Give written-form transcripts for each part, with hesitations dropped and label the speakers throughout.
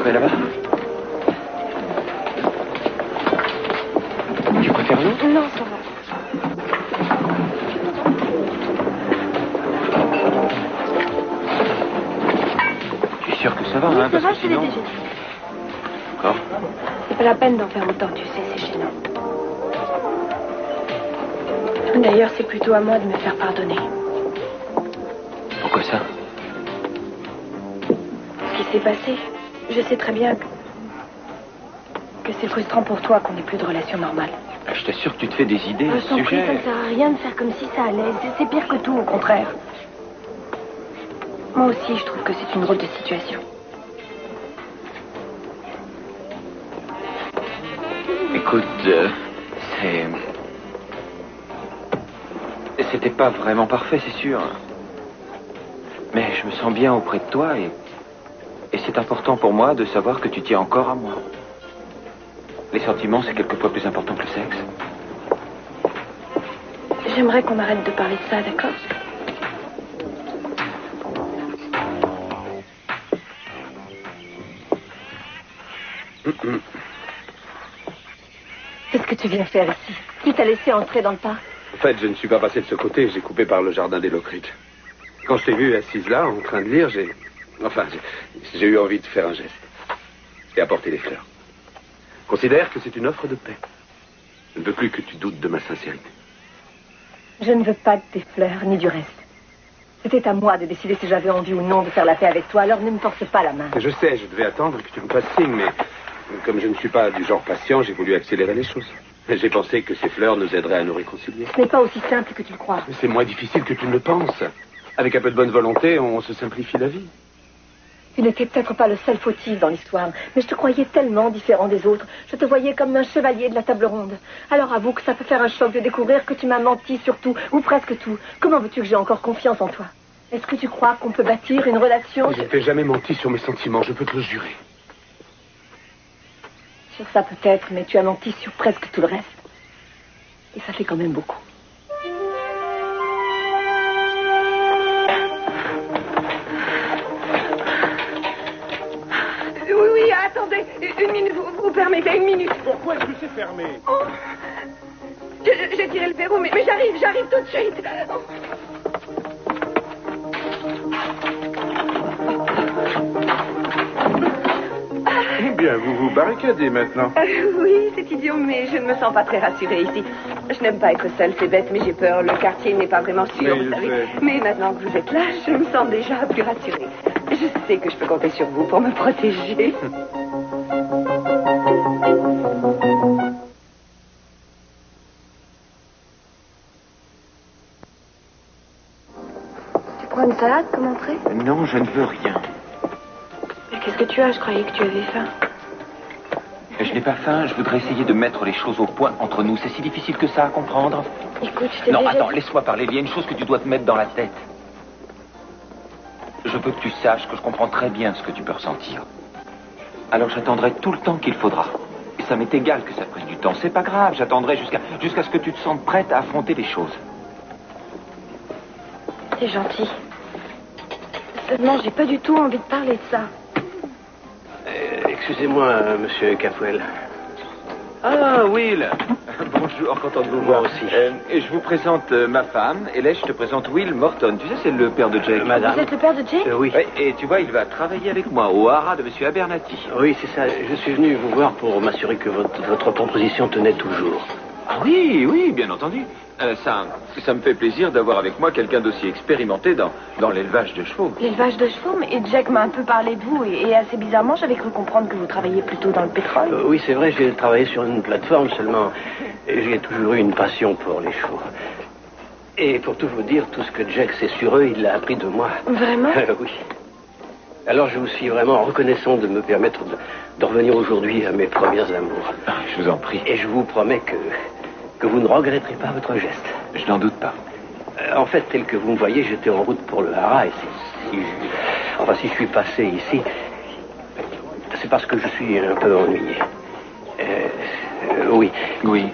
Speaker 1: Je vais là-bas. Tu préfères l'eau?
Speaker 2: Non, ça va.
Speaker 1: Tu es sûr que ça va,
Speaker 2: Oui,
Speaker 1: hein?
Speaker 2: ça va,
Speaker 1: Parce
Speaker 2: je
Speaker 1: que
Speaker 2: te l'ai
Speaker 1: sinon...
Speaker 2: déjà dit.
Speaker 1: D'accord.
Speaker 2: C'est pas la peine d'en faire autant, tu sais, c'est gênant. D'ailleurs, c'est plutôt à moi de me faire pardonner.
Speaker 1: Pourquoi ça?
Speaker 2: Ce qui s'est passé, je sais très bien que c'est frustrant pour toi qu'on n'ait plus de relation normale.
Speaker 1: Je t'assure que tu te fais des idées à
Speaker 2: Je
Speaker 1: ce
Speaker 2: t'en prie,
Speaker 1: sujet.
Speaker 2: ça ne sert à rien de faire comme si ça allait. C'est pire que tout, au contraire. Moi aussi, je trouve que c'est une drôle de situation.
Speaker 1: Écoute, c'était pas vraiment parfait, c'est sûr. Mais je me sens bien auprès de toi et c'est important pour moi de savoir que tu tiens encore à moi. Les sentiments, c'est quelquefois plus important que le sexe.
Speaker 2: J'aimerais qu'on arrête de parler de ça, d'accord?
Speaker 3: Qu'est-ce que tu viens faire ici? Qui t'a laissé entrer dans le parc?
Speaker 4: En fait, je ne suis pas passé de ce côté, j'ai coupé par le jardin des Low Creek. Quand je t'ai vue assise là, en train de lire, j'ai eu envie de faire un geste. Et apporter des fleurs. Considère que c'est une offre de paix. Je ne veux plus que tu doutes de ma sincérité.
Speaker 3: Je ne veux pas de tes fleurs, ni du reste. C'était à moi de décider si j'avais envie ou non de faire la paix avec toi, alors ne me force pas la main.
Speaker 4: Je sais, je devais attendre que tu me fasses signe, mais comme je ne suis pas du genre patient, j'ai voulu accélérer les choses. J'ai pensé que ces fleurs nous aideraient à nous réconcilier.
Speaker 3: Ce n'est pas aussi simple que tu le crois.
Speaker 4: Mais c'est moins difficile que tu ne le penses. Avec un peu de bonne volonté, on se simplifie la vie.
Speaker 3: Tu n'étais peut-être pas le seul fautif dans l'histoire, mais je te croyais tellement différent des autres. Je te voyais comme un chevalier de la table ronde. Alors avoue que ça peut faire un choc de découvrir que tu m'as menti sur tout, ou presque tout. Comment veux-tu que j'ai encore confiance en toi? Est-ce que tu crois qu'on peut bâtir une relation?
Speaker 4: Je ne t'ai jamais menti sur mes sentiments, je peux te le jurer.
Speaker 3: Sur ça peut-être, mais tu as menti sur presque tout le reste. Et ça fait quand même beaucoup.
Speaker 2: Oui, attendez, une minute, vous permettez, une minute.
Speaker 4: Pourquoi est-ce que c'est fermé?
Speaker 2: Oh. J'ai tiré le verrou, mais j'arrive tout de suite. Oh.
Speaker 4: Eh bien, vous vous barricadez maintenant.
Speaker 2: Oui, c'est idiot, mais je ne me sens pas très rassurée ici. Je n'aime pas être seule, c'est bête, mais j'ai peur. Le quartier n'est pas vraiment sûr,
Speaker 4: Oui,
Speaker 2: vous
Speaker 4: je
Speaker 2: savez.
Speaker 4: sais.
Speaker 2: Mais maintenant que vous êtes là, je me sens déjà plus rassurée. Je sais que je peux compter sur vous pour me protéger. Tu prends une salade comme entrée?
Speaker 1: Non, je ne veux rien.
Speaker 2: Qu'est-ce que tu as? Je croyais que tu avais faim.
Speaker 1: Je n'ai pas faim, je voudrais essayer de mettre les choses au point entre nous. C'est si difficile que ça à comprendre.
Speaker 2: Écoute, je t'ai
Speaker 1: Non,
Speaker 2: déjà
Speaker 1: attends,
Speaker 2: dit-
Speaker 1: laisse-moi parler. Il y a une chose que tu dois te mettre dans la tête. Je veux que tu saches que je comprends très bien ce que tu peux ressentir. Alors j'attendrai tout le temps qu'il faudra. Et ça m'est égal que ça prenne du temps. C'est pas grave, j'attendrai jusqu'à ce que tu te sentes prête à affronter les choses.
Speaker 2: C'est gentil. Seulement, j'ai pas du tout envie de parler de ça.
Speaker 5: Excusez-moi, monsieur Capwell.
Speaker 1: Ah, Will. Bonjour, content de vous voir
Speaker 5: aussi.
Speaker 1: Et je vous présente ma femme. Et là, je te présente Will Morton. Tu sais, c'est le père de Jake.
Speaker 5: Madame.
Speaker 2: Vous êtes le père de Jake?
Speaker 5: Oui.
Speaker 1: Ouais, et tu vois, il va travailler avec moi au haras de monsieur Abernathy.
Speaker 5: Oui, c'est ça. Je suis venu vous voir pour m'assurer que votre proposition tenait toujours.
Speaker 1: Ah oui, oui, bien entendu. Ça me fait plaisir d'avoir avec moi quelqu'un d'aussi expérimenté dans l'élevage de chevaux.
Speaker 2: L'élevage de chevaux, mais Jack m'a un peu parlé de vous et assez bizarrement, j'avais cru comprendre que vous travailliez plutôt dans le pétrole.
Speaker 5: Oui, c'est vrai, j'ai travaillé sur une plateforme seulement. J'ai toujours eu une passion pour les chevaux. Et pour tout vous dire, tout ce que Jack sait sur eux, il l'a appris de moi.
Speaker 2: Vraiment?
Speaker 5: Oui. Alors je vous suis vraiment reconnaissant de me permettre de revenir aujourd'hui à mes premiers amours.
Speaker 1: Ah, je vous en prie.
Speaker 5: Et je vous promets que vous ne regretterez pas votre geste.
Speaker 1: Je n'en doute pas.
Speaker 5: En fait, tel que vous me voyez, j'étais en route pour le haras. Et si je suis passé ici, c'est parce que je suis un peu ennuyé. Oui.
Speaker 1: Oui.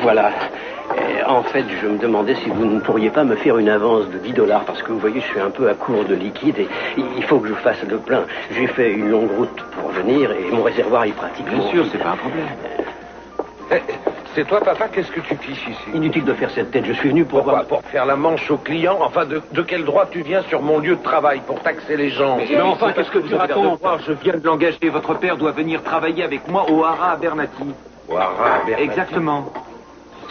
Speaker 5: Voilà. En fait, je me demandais si vous ne pourriez pas me faire une avance de $10, parce que vous voyez, je suis un peu à court de liquide et il faut que je fasse le plein. J'ai fait une longue route pour venir et mon réservoir est pratiquement...
Speaker 1: Bien sûr, c'est pas un problème.
Speaker 4: C'est toi, papa, qu'est-ce que tu piches ici?
Speaker 5: Inutile de faire cette tête, je suis venu pour...
Speaker 4: Pourquoi? Pour faire la manche aux clients? Enfin, de quel droit tu viens sur mon lieu de travail pour taxer les gens?
Speaker 1: Mais enfin, qu'est-ce que tu racontes? Je viens de l'engager. Votre père doit venir travailler avec moi au Hara à Bernati.
Speaker 4: Au Hara à Bernati?
Speaker 1: Exactement.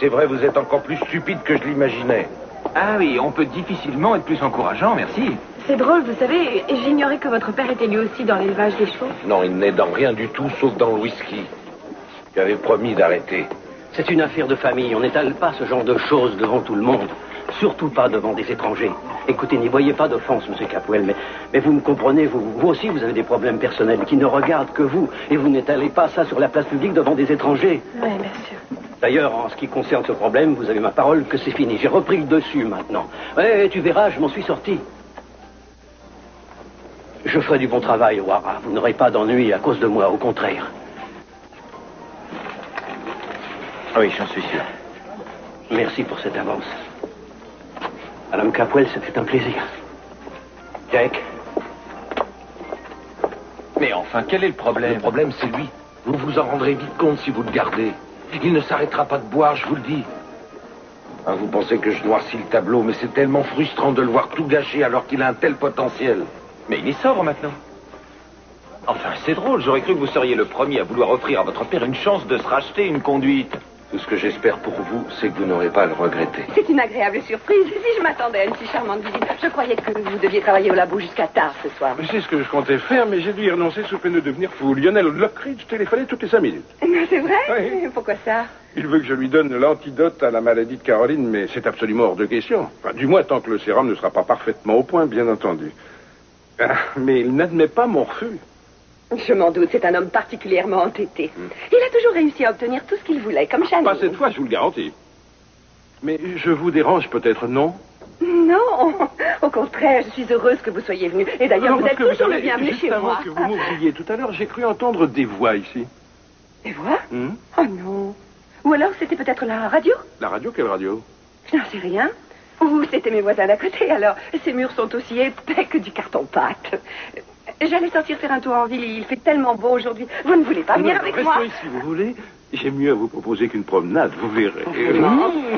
Speaker 4: C'est vrai, vous êtes encore plus stupide que je l'imaginais.
Speaker 1: Ah oui, on peut difficilement être plus encourageant, merci.
Speaker 2: C'est drôle, vous savez, j'ignorais que votre père était lui aussi dans l'élevage des chevaux.
Speaker 4: Non, il n'est dans rien du tout, sauf dans le whisky. J'avais promis d'arrêter.
Speaker 5: C'est une affaire de famille, on n'étale pas ce genre de choses devant tout le monde. Surtout pas devant des étrangers. Écoutez, n'y voyez pas d'offense, monsieur Capwell, mais vous me comprenez, vous aussi vous avez des problèmes personnels qui ne regardent que vous. Et vous n'étalez pas ça sur la place publique devant des étrangers.
Speaker 2: Oui, bien sûr.
Speaker 5: D'ailleurs, en ce qui concerne ce problème, vous avez ma parole que c'est fini. J'ai repris le dessus maintenant. Ouais, tu verras, je m'en suis sorti. Je ferai du bon travail, O'Hara. Vous n'aurez pas d'ennui à cause de moi, au contraire.
Speaker 1: Oui, j'en suis sûr.
Speaker 5: Merci pour cette avance. Madame Capwell, c'était un plaisir. Jack?
Speaker 1: Mais enfin, quel est le problème?
Speaker 4: Le problème, c'est lui. Vous vous en rendrez vite compte si vous le gardez. Il ne s'arrêtera pas de boire, je vous le dis. Ah, vous pensez que je noircis le tableau, mais c'est tellement frustrant de le voir tout gâcher alors qu'il a un tel potentiel.
Speaker 1: Mais il est sobre maintenant. Enfin, c'est drôle. J'aurais cru que vous seriez le premier à vouloir offrir à votre père une chance de se racheter une conduite.
Speaker 4: Tout ce que j'espère pour vous, c'est que vous n'aurez pas à le regretter.
Speaker 2: C'est une agréable surprise. Si je m'attendais à une si charmante visite, je croyais que vous deviez travailler au labo jusqu'à tard ce soir.
Speaker 6: C'est ce que je comptais faire, mais j'ai dû y renoncer sous peine de devenir fou. Lionel Lockridge téléphonait toutes les 5 minutes.
Speaker 2: C'est vrai?
Speaker 6: Oui.
Speaker 2: Pourquoi ça?
Speaker 6: Il veut que je lui donne l'antidote à la maladie de Caroline, mais c'est absolument hors de question. Enfin, du moins, tant que le sérum ne sera pas parfaitement au point, bien entendu. Ah, mais il n'admet pas mon refus.
Speaker 2: Je m'en doute, c'est un homme particulièrement entêté. Il a toujours réussi à obtenir tout ce qu'il voulait, comme Chanel.
Speaker 6: Pas cette fois, je vous le garantis. Mais je vous dérange peut-être, non?
Speaker 2: Non, au contraire, je suis heureuse que vous soyez venu. Et d'ailleurs, vous êtes toujours le bienvenu
Speaker 6: juste
Speaker 2: chez
Speaker 6: avant
Speaker 2: moi.
Speaker 6: que vous m'ouvriez tout à l'heure, j'ai cru entendre des voix ici.
Speaker 2: Des voix? Oh non. Ou alors c'était peut-être la radio?
Speaker 6: La radio, quelle radio?
Speaker 2: Je n'en sais rien. Ou c'était mes voisins d'à côté, alors. Ces murs sont aussi épais que du carton-pâte. J'allais sortir faire un tour en ville, il fait tellement beau aujourd'hui. Vous ne voulez pas venir avec moi?
Speaker 6: Restons ici, vous voulez? J'ai mieux à vous proposer qu'une promenade, vous verrez.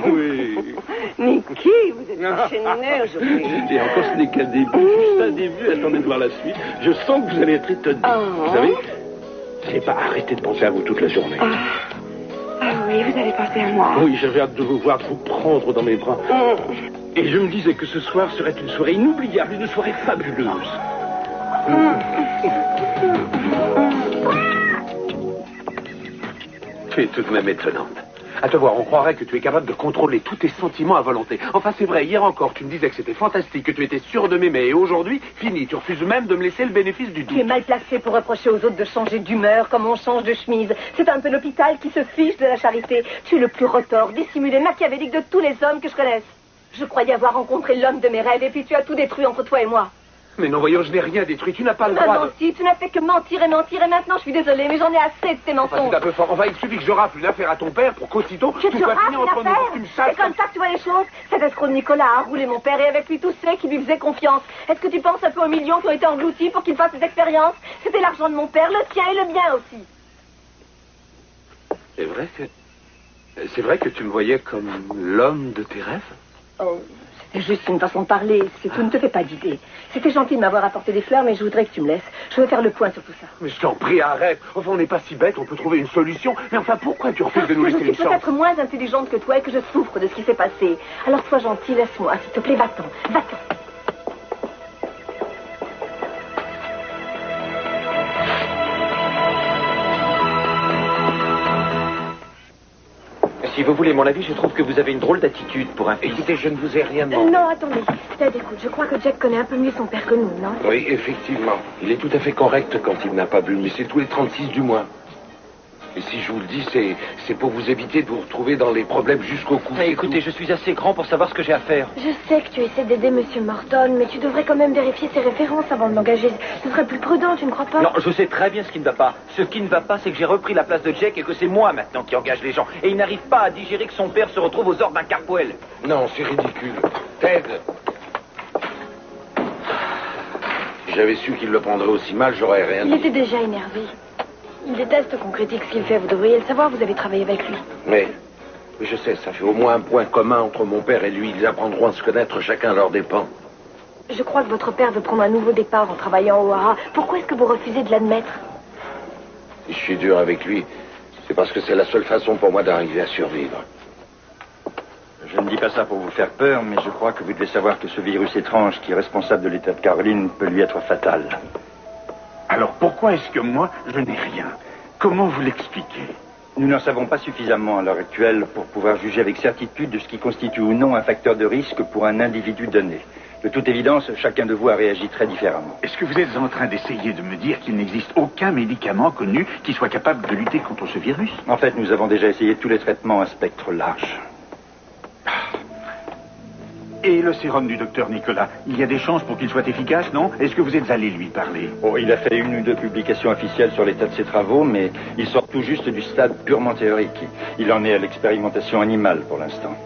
Speaker 6: Oui.
Speaker 2: Nicky, vous êtes généreux aujourd'hui.
Speaker 6: Je dis encore, ce n'est qu'un début, juste un début, attendez de voir la suite. Je sens que vous allez être étonné. Vous savez, je n'ai pas arrêté de penser à vous toute la journée.
Speaker 2: Ah oui, vous allez penser à moi.
Speaker 6: Oui, j'avais hâte de vous voir, de vous prendre dans mes bras. Et je me disais que ce soir serait une soirée inoubliable, une soirée fabuleuse. Tu es tout de même étonnante. À te voir, on croirait que tu es capable de contrôler tous tes sentiments à volonté. Enfin, c'est vrai, hier encore, tu me disais que c'était fantastique, que tu étais sûr de m'aimer. Et aujourd'hui, fini, tu refuses même de me laisser le bénéfice du doute.
Speaker 3: Tu es mal placé pour reprocher aux autres de changer d'humeur comme on change de chemise. C'est un peu l'hôpital qui se fiche de la charité. Tu es le plus retors, dissimulé, machiavélique de tous les hommes que je connaisse. Je croyais avoir rencontré l'homme de mes rêves et puis tu as tout détruit entre toi et moi.
Speaker 6: Mais non, voyons, je n'ai rien détruit. Tu n'as pas le
Speaker 3: Tu m'as
Speaker 6: droit de...
Speaker 3: menti, tu n'as fait que mentir et mentir et maintenant je suis désolée, mais j'en ai assez de tes
Speaker 6: Enfin,
Speaker 3: mensonges.
Speaker 6: c'est un peu fort. Enfin, il suffit que je rafle une affaire à ton père pour qu'aussitôt
Speaker 3: Que
Speaker 6: tout
Speaker 3: tu
Speaker 6: soit
Speaker 3: rates
Speaker 6: fini
Speaker 3: une
Speaker 6: entre nous.
Speaker 3: affaire.
Speaker 6: Tu me saches
Speaker 3: C'est comme ça que tu vois les choses. Cet escroc de Nicolas a roulé mon père et avec lui tous ceux qui lui faisaient confiance. Est-ce que tu penses un peu aux millions qui ont été engloutis pour qu'il fasse cette expérience? C'était l'argent de mon père, le tien et le mien aussi.
Speaker 6: C'est vrai que tu me voyais comme l'homme de tes rêves?
Speaker 3: Oh, c'était juste une façon de parler, c'est tout, ne te fais pas d'idée. C'était gentil de m'avoir apporté des fleurs, mais je voudrais que tu me laisses. Je veux faire le point sur tout ça.
Speaker 6: Mais je t'en prie, arrête. Enfin, on n'est pas si bête, on peut trouver une solution. Mais enfin, pourquoi tu refuses de nous laisser
Speaker 3: Je
Speaker 6: une
Speaker 3: suis
Speaker 6: chance?
Speaker 3: peut-être moins intelligente que toi et que je souffre de ce qui s'est passé. Alors sois gentil, laisse-moi, s'il te plaît, va-t'en, va-t'en.
Speaker 1: Si vous voulez mon avis, je trouve que vous avez une drôle d'attitude pour un fils.
Speaker 4: Écoutez, je ne vous ai rien demandé.
Speaker 3: Non, attendez. Ted, écoute, je crois que Jack connaît un peu mieux son père que nous, non?
Speaker 4: Oui, effectivement. Il est tout à fait correct quand il n'a pas bu, mais c'est tous les 36 du mois.
Speaker 6: Et si je vous le dis, c'est pour vous éviter de vous retrouver dans les problèmes jusqu'au cou.
Speaker 1: Écoutez, je suis assez grand pour savoir ce que j'ai à faire.
Speaker 3: Je sais que tu essaies d'aider Monsieur Morton, mais tu devrais quand même vérifier ses références avant de l'engager. Ce serait plus prudent, tu ne crois pas?
Speaker 1: Non, je sais très bien ce qui ne va pas. Ce qui ne va pas, c'est que j'ai repris la place de Jack et que c'est moi maintenant qui engage les gens. Et il n'arrive pas à digérer que son père se retrouve aux ordres d'un Carpoel.
Speaker 6: Non, c'est ridicule. Ted! Si j'avais su qu'il le prendrait aussi mal, j'aurais rien dit.
Speaker 3: Il était déjà énervé. Il déteste qu'on critique ce qu'il fait. Vous devriez le savoir, vous avez travaillé avec lui.
Speaker 6: Mais je sais, ça fait au moins un point commun entre mon père et lui. Ils apprendront à se connaître chacun à leurs dépens.
Speaker 3: Je crois que votre père veut prendre un nouveau départ en travaillant au Hara. Pourquoi est-ce que vous refusez de l'admettre?
Speaker 6: Si je suis dur avec lui, c'est parce que c'est la seule façon pour moi d'arriver à survivre.
Speaker 7: Je ne dis pas ça pour vous faire peur, mais je crois que vous devez savoir que ce virus étrange qui est responsable de l'état de Caroline peut lui être fatal.
Speaker 8: Alors pourquoi est-ce que moi, je n'ai rien? Comment vous l'expliquez?
Speaker 7: Nous n'en savons pas suffisamment à l'heure actuelle pour pouvoir juger avec certitude de ce qui constitue ou non un facteur de risque pour un individu donné. De toute évidence, chacun de vous a réagi très différemment.
Speaker 8: Est-ce que vous êtes en train d'essayer de me dire qu'il n'existe aucun médicament connu qui soit capable de lutter contre ce virus?
Speaker 7: En fait, nous avons déjà essayé tous les traitements à spectre large.
Speaker 8: Et le sérum du docteur Nicolas, il y a des chances pour qu'il soit efficace, non? Est-ce que vous êtes allé lui parler?
Speaker 7: Oh, il a fait 1 ou 2 publications officielles sur l'état de ses travaux, mais il sort tout juste du stade purement théorique. Il en est à l'expérimentation animale pour l'instant.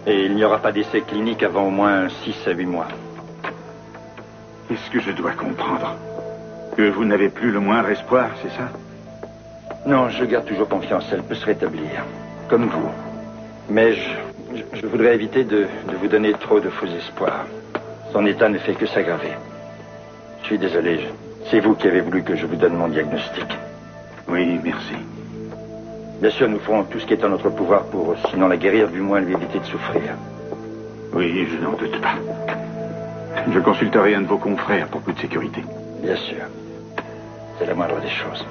Speaker 7: Et il n'y aura pas d'essai clinique avant au moins 6 à 8 mois.
Speaker 8: Est-ce que je dois comprendre que vous n'avez plus le moindre espoir, c'est ça?
Speaker 7: Non, je garde toujours confiance, elle peut se rétablir. Comme vous. Mais je voudrais éviter de vous donner trop de faux espoirs. Son état ne fait que s'aggraver. Je suis désolé, c'est vous qui avez voulu que je vous donne mon diagnostic.
Speaker 8: Oui, merci.
Speaker 7: Bien sûr, nous ferons tout ce qui est en notre pouvoir pour, sinon la guérir, du moins lui éviter de souffrir.
Speaker 8: Oui, je n'en doute pas. Je consulterai un de vos confrères pour plus de sécurité.
Speaker 7: Bien sûr. C'est la moindre des choses.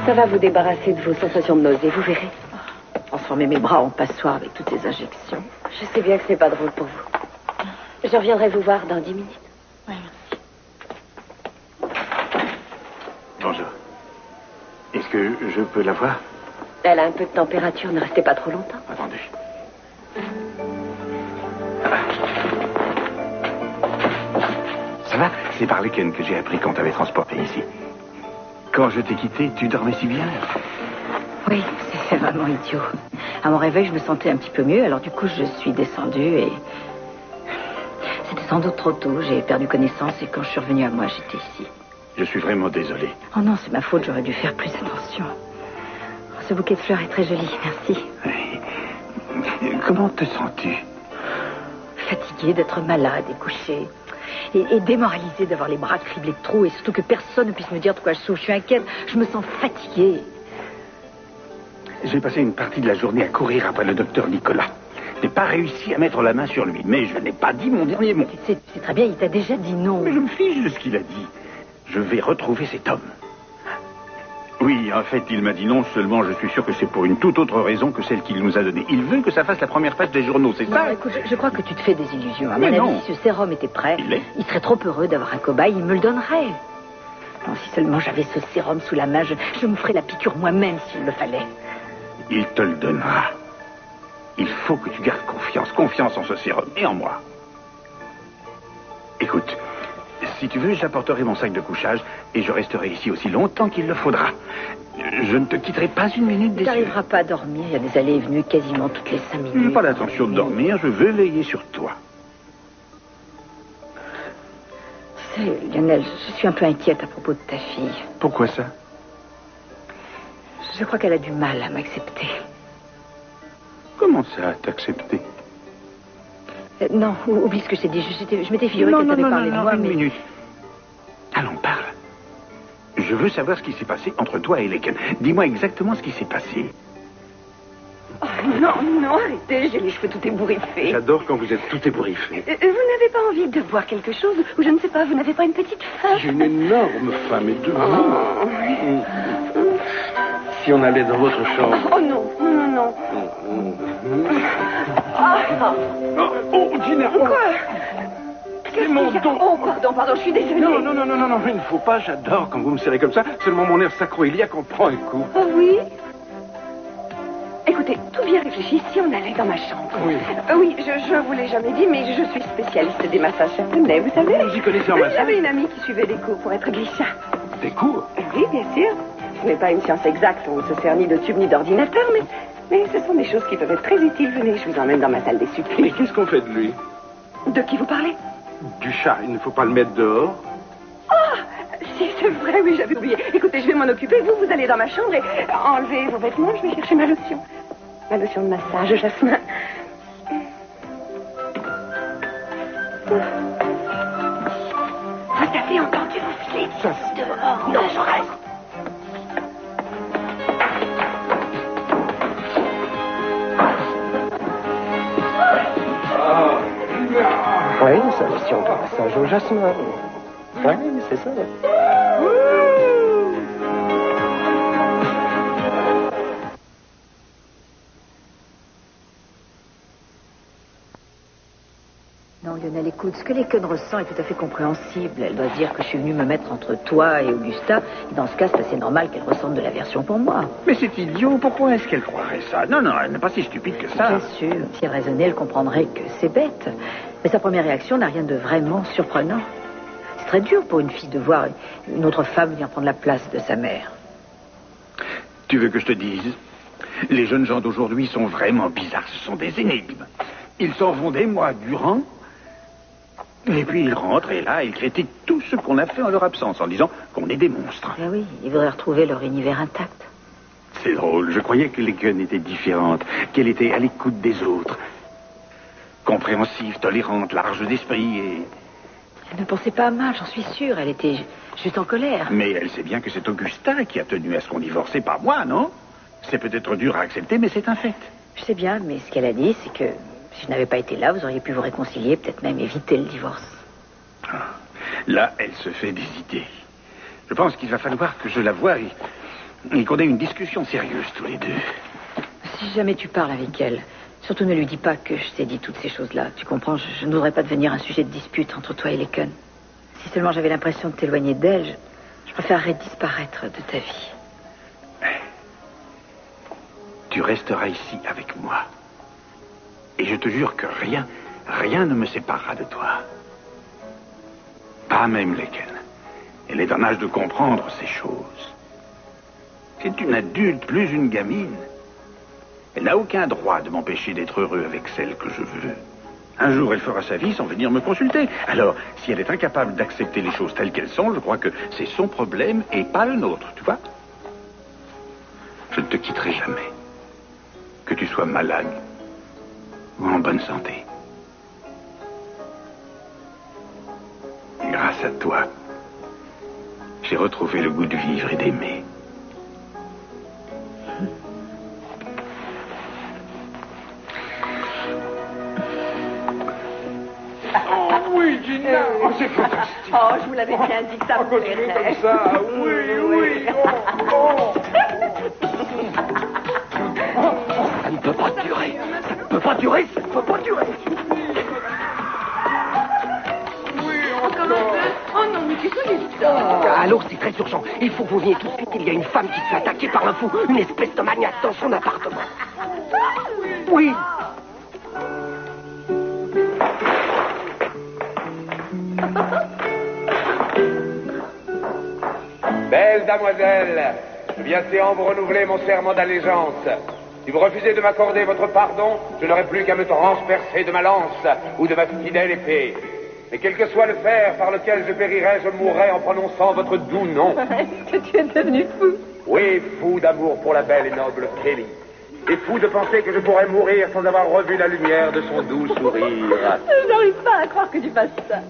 Speaker 2: Ça va vous débarrasser de vos sensations de nausée, vous verrez. Transformer mes bras en passoire avec toutes ces injections. Je sais bien que c'est pas drôle pour vous. Je reviendrai vous voir dans 10 minutes.
Speaker 3: Oui, merci.
Speaker 8: Bonjour. Est-ce que je peux la voir?
Speaker 2: Elle a un peu de température, ne restez pas trop longtemps.
Speaker 8: Attendez. Ça va? C'est par Ken que j'ai appris qu'on t'avait transporté ici. Quand je t'ai quitté, tu dormais si bien.
Speaker 2: Oui, c'est vraiment idiot. À mon réveil, je me sentais un petit peu mieux, alors du coup, je suis descendue et... C'était sans doute trop tôt, j'ai perdu connaissance et quand je suis revenue à moi, j'étais ici.
Speaker 8: Je suis vraiment désolé.
Speaker 2: Oh non, c'est ma faute, j'aurais dû faire plus attention. Oh, ce bouquet de fleurs est très joli, merci.
Speaker 8: Comment te sens-tu?
Speaker 2: Fatiguée d'être malade et couchée. Et démoralisée d'avoir les bras criblés de trous et surtout que personne ne puisse me dire de quoi je souffre. Je suis inquiète, je me sens fatiguée.
Speaker 8: J'ai passé une partie de la journée à courir après le docteur Nicolas. Je n'ai pas réussi à mettre la main sur lui, mais je n'ai pas dit mon dernier mot.
Speaker 2: C'est très bien, il t'a déjà dit non.
Speaker 8: Mais je me fiche de ce qu'il a dit. Je vais retrouver cet homme. Oui, en fait, il m'a dit non, seulement je suis sûr que c'est pour une toute autre raison que celle qu'il nous a donnée. Il veut que ça fasse la première page des journaux, c'est ça?
Speaker 2: Non, écoute, je crois que tu te fais des illusions. À mon
Speaker 8: Mais
Speaker 2: avis,
Speaker 8: non.
Speaker 2: si ce sérum était prêt,
Speaker 8: Il
Speaker 2: serait trop heureux d'avoir un cobaye, il me le donnerait. Non, si seulement j'avais ce sérum sous la main, je me ferais la piqûre moi-même s'il le fallait.
Speaker 8: Il te le donnera. Il faut que tu gardes confiance en ce sérum et en moi. Écoute, si tu veux, j'apporterai mon sac de couchage et je resterai ici aussi longtemps qu'il le faudra. Je ne te quitterai pas une minute
Speaker 2: Tu
Speaker 8: déçue.
Speaker 2: n'arriveras pas à dormir, il y a des allées et venues quasiment toutes les 5
Speaker 8: Je n'ai
Speaker 2: minutes.
Speaker 8: pas l'intention de dormir, je veux veiller sur toi.
Speaker 2: Tu sais, Lionel, je suis un peu inquiète à propos de ta fille.
Speaker 8: Pourquoi ça?
Speaker 2: Je crois qu'elle a du mal à m'accepter.
Speaker 8: Comment ça, t'accepter?
Speaker 2: Non, oublie ce que je t'ai dit. Je m'étais figuré qu'elle t'avait parlé de moi,
Speaker 8: une
Speaker 2: mais...
Speaker 8: minute. Allons, parle. Je veux savoir ce qui s'est passé entre toi et Leken. Dis-moi exactement ce qui s'est passé.
Speaker 2: Oh, non, arrêtez, j'ai les cheveux tout ébouriffés.
Speaker 6: J'adore quand vous êtes tout ébouriffé.
Speaker 2: Vous n'avez pas envie de boire quelque chose? Ou je ne sais pas, vous n'avez pas une petite faim?
Speaker 6: J'ai une énorme faim, mais de vous. Si on allait dans votre chambre.
Speaker 2: Oh non.
Speaker 8: Oh, Gina!
Speaker 2: Quoi?
Speaker 8: C'est mon dos.
Speaker 3: Oh, pardon, je suis désolée.
Speaker 8: Non, il ne faut pas, j'adore quand vous me serrez comme ça. Seulement mon nerf sacro-iliaque en prend un coup.
Speaker 3: Oh oui. Écoutez, tout bien réfléchi, si on allait dans ma chambre.
Speaker 8: Oui.
Speaker 3: Oui, je vous l'ai jamais dit, mais je suis spécialiste des massages japonais, vous savez.
Speaker 8: Vous y connaissez en massage?
Speaker 3: J'avais une amie qui suivait des cours pour être geisha.
Speaker 8: Des cours?
Speaker 3: Oui, bien sûr. Ce n'est pas une science exacte, on ne se sert ni de tube ni d'ordinateur, mais ce sont des choses qui peuvent être très utiles. Venez, je vous emmène dans ma salle des
Speaker 8: Mais
Speaker 3: supplices.
Speaker 8: qu'est-ce qu'on fait de lui?
Speaker 3: De qui vous parlez?
Speaker 8: Du chat, il ne faut pas le mettre dehors?
Speaker 3: Ah, si, c'est vrai, oui, j'avais oublié. Écoutez, je vais m'en occuper. Vous allez dans ma chambre et enlevez vos vêtements. Je vais chercher ma lotion. Ma lotion de massage, Jasmin. Vous avez entendu vos filets dehors? Non, je reste.
Speaker 5: Oui, sa lotion de massage au jasmin. Oui, c'est ça.
Speaker 2: Non, Lionel, écoute, ce que Laken ressent est tout à fait compréhensible. Elle doit se dire que je suis venue me mettre entre toi et Augusta. Et dans ce cas, c'est assez normal qu'elle ressente de l'aversion pour moi.
Speaker 8: Mais c'est idiot, pourquoi est-ce qu'elle croirait ça? Non, elle n'est pas si stupide que ça.
Speaker 2: Bien sûr, si elle raisonnait, elle comprendrait que c'est bête. Mais sa première réaction n'a rien de vraiment surprenant. C'est très dur pour une fille de voir une autre femme venir prendre la place de sa mère.
Speaker 8: Tu veux que je te dise? Les jeunes gens d'aujourd'hui sont vraiment bizarres, ce sont des énigmes. Ils s'en vont des mois durant, et puis ils rentrent, et là, ils critiquent tout ce qu'on a fait en leur absence, en disant qu'on est des monstres.
Speaker 2: Eh oui, ils voudraient retrouver leur univers intact.
Speaker 8: C'est drôle, je croyais que Laken était différente, qu'elle était à l'écoute des autres. Compréhensive, tolérante, large d'esprit et...
Speaker 2: Elle ne pensait pas à mal, j'en suis sûre. Elle était juste en colère.
Speaker 8: Mais elle sait bien que c'est Augustin qui a tenu à ce qu'on divorce, et pas moi, non? C'est peut-être dur à accepter, mais c'est un fait.
Speaker 2: Je sais bien, mais ce qu'elle a dit, c'est que si je n'avais pas été là, vous auriez pu vous réconcilier, peut-être même éviter le divorce.
Speaker 8: Là, elle se fait des idées. Je pense qu'il va falloir que je la voie et qu'on ait une discussion sérieuse tous les deux.
Speaker 2: Si jamais tu parles avec elle, surtout ne lui dis pas que je t'ai dit toutes ces choses-là. Tu comprends, je ne voudrais pas devenir un sujet de dispute entre toi et Laken. Si seulement j'avais l'impression de t'éloigner d'elle, je préférerais disparaître de ta vie.
Speaker 8: Tu resteras ici avec moi. Et je te jure que rien ne me séparera de toi. Pas même Laken. Elle est en âge de comprendre ces choses. C'est une adulte, plus une gamine. Elle n'a aucun droit de m'empêcher d'être heureux avec celle que je veux. Un jour, elle fera sa vie sans venir me consulter. Alors, si elle est incapable d'accepter les choses telles qu'elles sont, je crois que c'est son problème et pas le nôtre, tu vois? Je ne te quitterai jamais. Que tu sois malade ou en bonne santé. Grâce à toi, j'ai retrouvé le goût de vivre et d'aimer.
Speaker 6: Oh oui, Gina! Oh, c'est fantastique!
Speaker 3: Oh, je vous l'avais bien dit que ça vous
Speaker 6: Continue
Speaker 3: plairait.
Speaker 6: comme ça! Oui!
Speaker 5: Ça ne peut pas durer. Ça ne peut pas durer. Ça ne peut pas durer.
Speaker 3: Oh non, mais qu'est-ce que c'est ça?
Speaker 5: Allô, c'est très urgent. Il faut que vous veniez tout de suite. Il y a une femme qui se fait attaquer par un fou. Une espèce de maniaque dans son appartement. Oui.
Speaker 4: Belle damoiselle, je viens séant vous renouveler mon serment d'allégeance. Si vous refusez de m'accorder votre pardon, je n'aurai plus qu'à me transpercer de ma lance ou de ma fidèle épée. Mais quel que soit le fer par lequel je périrai, je mourrai en prononçant votre doux nom.
Speaker 3: Est-ce que tu es devenu fou?
Speaker 4: Oui, fou d'amour pour la belle et noble Kelly. Et fou de penser que je pourrais mourir sans avoir revu la lumière de son doux sourire.
Speaker 3: Je n'arrive pas à croire que tu fasses ça.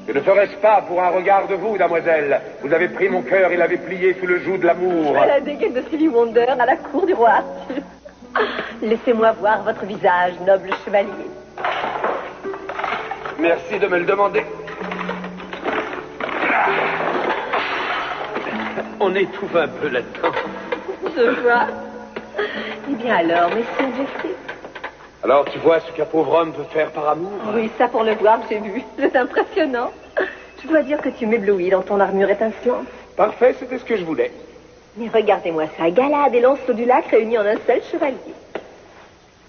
Speaker 4: Je ne ferais-ce pas pour un regard de vous, damoiselle. Vous avez pris mon cœur et l'avez plié sous le joug de l'amour.
Speaker 3: À la dégaine de Stevie Wonder à la cour du roi Arthur. Laissez-moi voir votre visage, noble chevalier.
Speaker 4: Merci de me le demander. On étouffe un peu là-dedans.
Speaker 3: Je vois. Eh bien alors, messieurs Jeffrey,
Speaker 6: Alors, tu vois ce qu'un pauvre homme peut faire par amour?
Speaker 3: Oui, ça pour le voir, j'ai vu. C'est impressionnant. Je dois dire que tu m'éblouis dans ton armure étincelante.
Speaker 6: Parfait, c'était ce que je voulais.
Speaker 3: Mais regardez-moi ça, Galad et Lancelot du Lac réunis en un seul chevalier.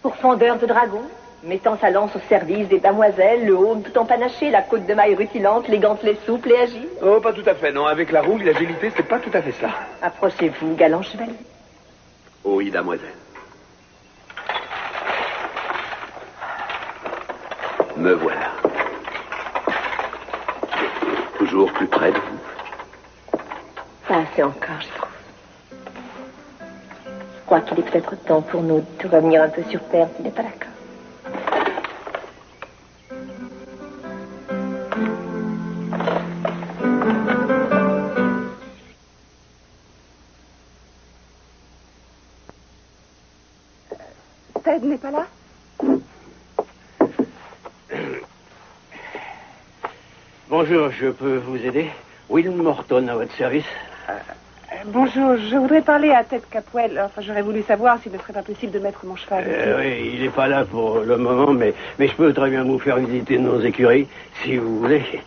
Speaker 3: Pourfendeur de dragons, mettant sa lance au service des damoiselles, le haut tout empanaché, la côte de mailles rutilante, les gantelets souples et agiles.
Speaker 6: Oh, pas tout à fait, non. Avec la rouille, l'agilité, c'est pas tout à fait ça.
Speaker 3: Approchez-vous, galant chevalier.
Speaker 6: Oh oui, damoiselle. Me voilà. Toujours plus près de vous.
Speaker 3: Pas assez encore, je trouve. Je crois qu'il est peut-être temps pour nous de revenir un peu sur Terre, tu n'es pas d'accord?
Speaker 9: Ted n'est pas là?
Speaker 5: Bonjour, je peux vous aider? Will Morton à votre service.
Speaker 9: Bonjour, je voudrais parler à Ted Capwell. Enfin, j'aurais voulu savoir s'il ne serait pas possible de mettre mon cheval ici.
Speaker 5: Oui, il n'est pas là pour le moment, mais je peux très bien vous faire visiter nos écuries, si vous voulez.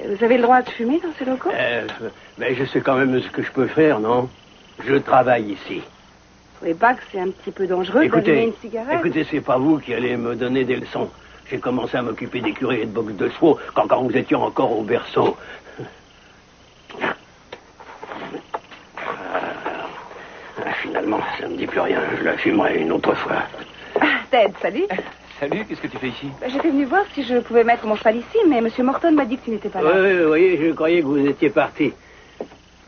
Speaker 9: Vous avez le droit de fumer dans ces locaux?
Speaker 5: Mais je sais quand même ce que je peux faire, non? Je travaille ici.
Speaker 9: Vous trouvez pas que c'est un petit peu dangereux d'allumer une cigarette?
Speaker 5: Écoutez, c'est pas vous qui allez me donner des leçons. J'ai commencé à m'occuper d'écuries et de box de chevaux quand vous étiez encore au berceau. Finalement, ça ne me dit plus rien. Je la fumerai une autre fois.
Speaker 9: Ted, salut.
Speaker 1: Salut, qu'est-ce que tu fais ici?
Speaker 9: J'étais venu voir si je pouvais mettre mon cheval ici, mais M. Morton m'a dit que tu n'étais pas là.
Speaker 5: Oui, vous voyez, je croyais que vous étiez parti.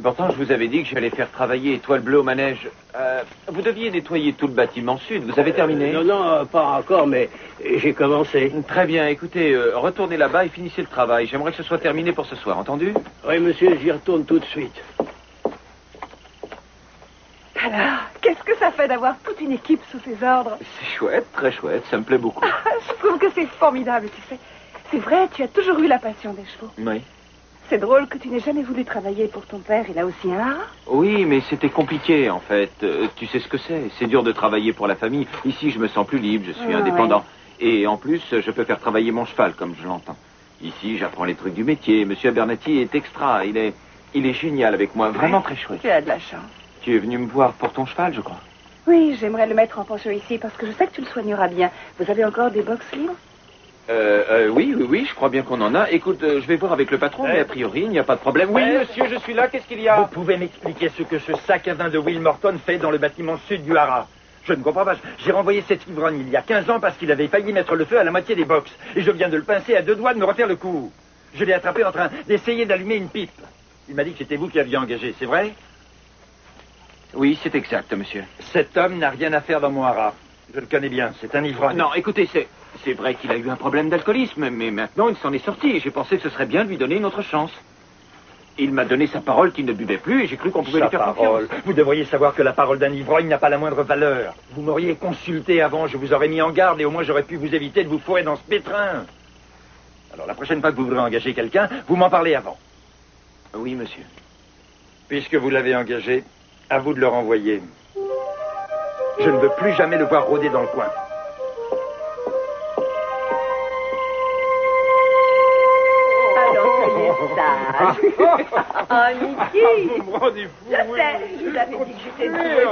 Speaker 1: Pourtant, je vous avais dit que j'allais faire travailler Étoile Bleue au manège. Vous deviez nettoyer tout le bâtiment sud. Vous avez terminé?
Speaker 5: Non, pas encore, mais j'ai commencé.
Speaker 1: Très bien, écoutez, retournez là-bas et finissez le travail. J'aimerais que ce soit terminé pour ce soir, entendu?
Speaker 5: Oui, monsieur, j'y retourne tout de suite.
Speaker 9: Alors, qu'est-ce que ça fait d'avoir toute une équipe sous ses ordres?
Speaker 1: C'est chouette, très chouette, ça me plaît beaucoup.
Speaker 9: Je trouve que c'est formidable, tu sais. C'est vrai, tu as toujours eu la passion des chevaux.
Speaker 1: Oui.
Speaker 9: C'est drôle que tu n'aies jamais voulu travailler pour ton père. Il a aussi un haras.
Speaker 1: Oui, mais c'était compliqué, en fait. Tu sais ce que c'est. C'est dur de travailler pour la famille. Ici, je me sens plus libre, je suis indépendant. Ouais. Et en plus, je peux faire travailler mon cheval, comme je l'entends. Ici, j'apprends les trucs du métier. Monsieur Abernathy est extra. Il est génial avec moi. Vraiment très chouette.
Speaker 9: Tu as de la chance.
Speaker 1: Tu es venu me voir pour ton cheval, je crois.
Speaker 9: Oui, j'aimerais le mettre en pension ici parce que je sais que tu le soigneras bien. Vous avez encore des box libres?
Speaker 1: Oui, je crois bien qu'on en a. Écoute, je vais voir avec le patron, mais a priori, il n'y a pas de problème. Oui, monsieur, je suis là, qu'est-ce qu'il y a?
Speaker 7: Vous pouvez m'expliquer ce que ce sac à vin de Will Morton fait dans le bâtiment sud du haras? Je ne comprends pas. J'ai renvoyé cet ivrogne il y a 15 ans parce qu'il avait failli mettre le feu à la moitié des box. Et je viens de le pincer à 2 doigts de me refaire le coup. Je l'ai attrapé en train d'essayer d'allumer une pipe. Il m'a dit que c'était vous qui aviez engagé, c'est vrai?
Speaker 1: Oui, c'est exact, monsieur.
Speaker 7: Cet homme n'a rien à faire dans mon haras. Je le connais bien, c'est un ivrogne.
Speaker 1: Non, écoutez, c'est vrai qu'il a eu un problème d'alcoolisme, mais maintenant il s'en est sorti et j'ai pensé que ce serait bien de lui donner une autre chance. Il m'a donné sa parole qu'il ne buvait plus et j'ai cru qu'on pouvait lui faire confiance.
Speaker 7: Vous devriez savoir que la parole d'un ivrogne n'a pas la moindre valeur. Vous m'auriez consulté avant, je vous aurais mis en garde et au moins j'aurais pu vous éviter de vous fourrer dans ce pétrin. Alors la prochaine fois que vous voudrez engager quelqu'un, vous m'en parlez avant.
Speaker 1: Oui, monsieur.
Speaker 7: Puisque vous l'avez engagé, à vous de le renvoyer. Je ne veux plus jamais le voir rôder dans le coin.
Speaker 3: Oh, Mickey!
Speaker 6: Vous me rendez fou,
Speaker 3: Je sais, je vous avais dit que j'étais douée.